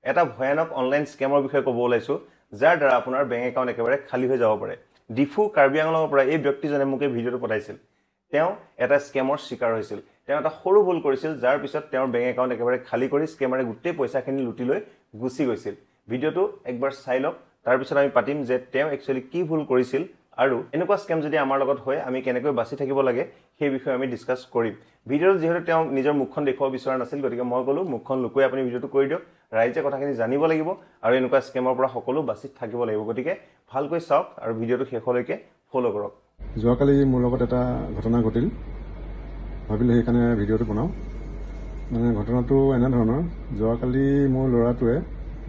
এটা ভয়ানক অনলাইন স্কেমৰ বিষয়ে ক'ব ওলাইছো যাৰ দ্বাৰা আপোনাৰ বেংক একাউণ্ট একেবাৰে খালী হৈ যাব পাৰে ডিফু কাৰ্বি আংলঙৰ পৰা এই ব্যক্তিজনে মোক এই ভিডিঅ'টো পঠাইছিল তেওঁ এটা স্কেমৰ শিকাৰ হৈছিল তেওঁ এটা সৰু ভুল কৰিছিল যাৰ পিছত তেওঁৰ বেংক একাউণ্ট একেবাৰে খালী কৰি স্কেমাৰে গোটেই পইচাখিনি লুটি লৈ গুচি গৈছিল ভিডিঅ'টো একবাৰ চাই লওক তাৰ পিছত আমি পাতিম যে তেওঁ একচুৱেলি কি ভুল কৰিছিল আৰু এনেকুৱা স্কেম যদি আমাৰ লগত হয় আমি কেনেকৈ বাচি থাকিব লাগে সেই বিষয়ে আমি ডিসকাস কৰিম ভিডিঅ'ত যেহেতু তেওঁ নিজৰ মুখখন দেখুৱাব বিচৰা নাছিল গতিকে মই ক'লো মুখখন লুকুৱাই আপুনি ভিডিঅ'টো কৰি দিয়ক ৰাইজে কথাখিনি জানিব লাগিব আৰু এনেকুৱা স্কেমৰ পৰা সকলো বাচি থাকিব লাগিব গতিকে ভালকৈ চাওক আৰু ভিডিঅ'টো শেষলৈকে ফলো কৰক যোৱাকালি মোৰ লগত এটা ঘটনা ঘটিল ভাবিলো সেইকাৰণে ভিডিঅ'টো বনাও মানে ঘটনাটো এনে ধৰণৰ যোৱাকালি মোৰ ল'ৰাটোৱে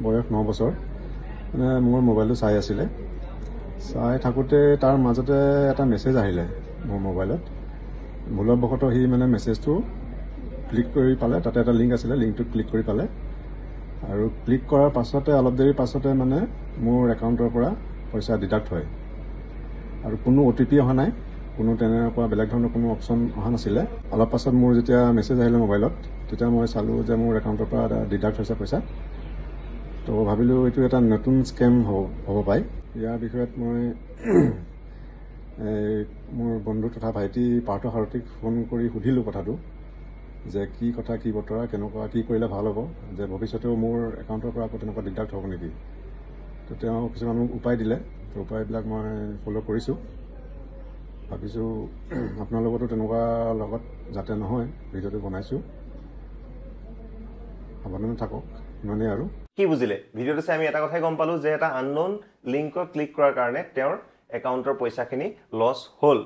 বয়স 9 বছৰ মানে মোৰ মোবাইলটো চাই আছিলে চাই থাকোঁতে তাৰ মাজতে এটা মেছেজ আহিলে মোৰ মোবাইলত ভুলবশতঃ সি মানে মেছেজটো ক্লিক কৰি পালে তাতে এটা লিংক আছিলে লিংকটো ক্লিক কৰি পালে আৰু ক্লিক কৰাৰ পাছতে অলপ দেৰি পাছতে মানে মোৰ একাউণ্টৰ পৰা পইচা ডিডাক্ট হয় আৰু কোনো OTP অহা নাই কোনো তেনেকুৱা বেলেগ ধৰণৰ কোনো অপচন অহা নাছিলে অলপ পাছত মোৰ যেতিয়া মেছেজ আহিলে মোবাইলত তেতিয়া মই চালো যে মোৰ একাউণ্টৰ পৰা ডিডাক্ট হৈছে পইচা তো ভাবিলো এইটো এটা নতুন স্কেম হ'ব পায় ইয়াৰ বিষয়ত মই মোৰ বন্ধু তথা ভাইটি পাৰ্থ সাৰথীক ফোন কৰি সুধিলো কথাটো যে কি কথা কি বতৰা কেনেকুৱা কি কৰিলে ভাল হ'ব যে ভৱিষ্যতেও মোৰ একাউণ্টৰ পৰা আকৌ তেনেকুৱা ডিডাক্ট হ'ব নেকি তো তেওঁ কিছুমান মোক উপায় দিলে তো উপায়বিলাক মই ফলো কৰিছোঁ ভাবিছোঁ আপোনাৰ লগতো তেনেকুৱা লগত যাতে নহয় ভিডিঅ'টো বনাইছোঁ সাৱধানে থাকক ইমানেই আৰু কি বুজিলে ভিডিঅ'টো চাই আমি এটা কথাই গম পালো যে এটা আননোন লিংকত ক্লিক কৰাৰ কাৰণে তেওঁৰ একাউণ্টৰ পইচাখিনি লছ হ'ল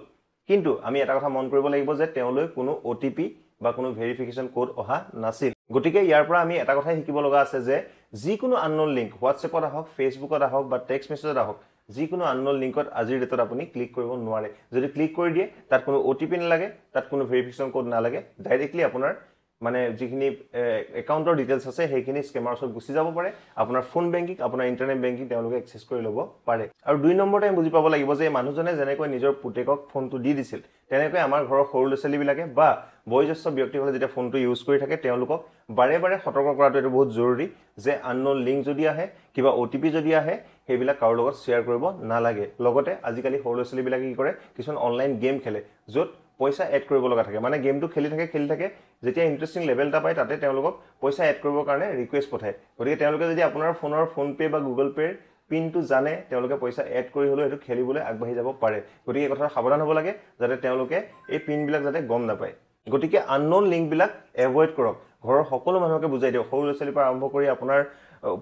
কিন্তু আমি এটা কথা মন কৰিব লাগিব যে তেওঁলৈ কোনো OTP বা কোনো ভেৰিফিকেশ্যন কোড অহা নাছিল গতিকে ইয়াৰ পৰা আমি এটা কথাই শিকিব লগা আছে যে যিকোনো আননোন লিংক হোৱাটছএপত আহক ফেচবুকত আহক বা টেক্সট মেছেজত আহক যিকোনো আননোন লিংকত আজিৰ ডেটত আপুনি ক্লিক কৰিব নোৱাৰে যদি ক্লিক কৰি দিয়ে তাত কোনো OTP নালাগে তাত কোনো ভেৰিফিকেশ্যন কোড নালাগে ডাইৰেক্টলি আপোনাৰ মানে যিখিনি একাউণ্টৰ ডিটেইলছ আছে সেইখিনি স্কেমাৰ ওচৰত গুচি যাব পাৰে আপোনাৰ ফোন বেংকিং আপোনাৰ ইন্টাৰনেট বেংকিং তেওঁলোকে এক্সেছ কৰি ল'ব পাৰে আৰু দুই নম্বৰতে আমি বুজি পাব লাগিব যে মানুহজনে যেনেকৈ নিজৰ পুতেকক ফোনটো দি দিছিল তেনেকৈ আমাৰ ঘৰৰ সৰু ল'ৰা-ছোৱালীবিলাকে বা বয়োজ্যেষ্ঠ ব্যক্তিসকলে যেতিয়া ফোনটো ইউজ কৰি থাকে তেওঁলোকক বাৰে বাৰে সতৰ্ক কৰাটো এটা বহুত জৰুৰী যে আননোন লিংক যদি আহে কিবা OTP যদি আহে সেইবিলাক কাৰো লগত শ্বেয়াৰ কৰিব নালাগে লগতে আজিকালি সৰু ল'ৰা-ছোৱালীবিলাকে কি কৰে কিছুমান অনলাইন গেম খেলে য'ত পইচা এড কৰিব লগা থাকে মানে গেমটো খেলি থাকে যেতিয়া ইন্টাৰেষ্টিং লেভেল এটা পায় তাতে তেওঁলোকক পইচা এড কৰিবৰ কাৰণে ৰিকুৱেষ্ট পঠায় গতিকে তেওঁলোকে যদি আপোনাৰ ফোনৰ ফোন পে বা গুগল পেৰ পিনটো জানে তেওঁলোকে পইচা এড কৰি হলেও এটো খেলিবলৈ আগবাঢ়ি যাব পাৰে গতিকে এই কথা সাৱধান হ'ব লাগে যাতে তেওঁলোকে এই পিনবিলাক যাতে গম নাপায় গতিকে আননোন লিংকবিলাক এভয়েড কৰক ঘৰৰ সকলো মানুহকে বুজাই দিয়ক সৰু ল'ৰা-ছোৱালীৰ পৰা আৰম্ভ কৰি আপোনাৰ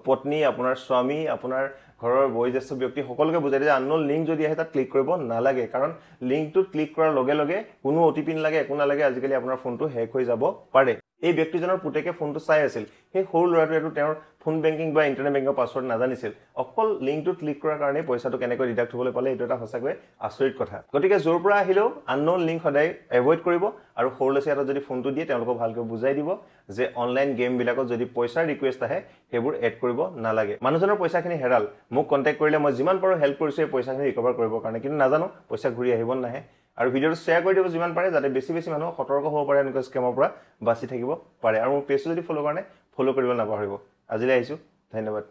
পত্নী আপোনাৰ স্বামী আপোনাৰ ঘৰৰ বয়োজ্যেষ্ঠ ব্যক্তি সকলোকে বুজাই দিয়ে আননোন লিংক যদি আহে তাত ক্লিক কৰিব নালাগে কাৰণ লিংকটোত ক্লিক কৰাৰ লগে লগে কোনো OTP নালাগে একো নালাগে আজিকালি আপোনাৰ ফোনটো হেক হৈ যাব পাৰে এই ব্যক্তিজনৰ পুতেকে ফোনটো চাই আছিল সেই সৰু ল'ৰাটোৱেটো তেওঁৰ ফোন বেংকিং বা ইন্টাৰনেট বেংকৰ পাছৱৰ্ড নাজানিছিল অকল লিংকটোত ক্লিক কৰাৰ কাৰণে পইচাটো কেনেকৈ ডিডাক্ট হ'বলৈ পালে এইটো এটা সঁচাকৈ আচৰিত কথা গতিকে জোৰ পৰা আহিলেও আননোন লিংক সদায় এভয়েড কৰিব আৰু সৰু ল'ৰা-ছোৱালীক যদি ফোনটো দিয়ে তেওঁলোকক ভালকৈ বুজাই দিব যে অনলাইন গেমবিলাকত যদি পইচাৰ ৰিকুৱেষ্ট আহে সেইবোৰ এড কৰিব নালাগে মানুহজনৰ পইচাখিনি হেৰাল মোক কন্টাক্ট কৰিলে মই যিমান পাৰো হেল্প কৰিছো এই পইচাখিনি ৰিকভাৰ কৰিবৰ কাৰণে কিন্তু নাজানো পইচা ঘূৰি আহিব নাহে আৰু ভিডিঅ'টো শ্বেয়াৰ কৰি দিব যিমান পাৰে যাতে বেছি মানুহ সতৰ্ক হ'ব পাৰে এনেকুৱা স্কেমৰ পৰা বাচি থাকিব পাৰে আৰু মোৰ পেজটো যদি ফলো কাৰণে ফলো কৰিব নাপাহৰিব আজিলৈ আহিছো ধন্যবাদ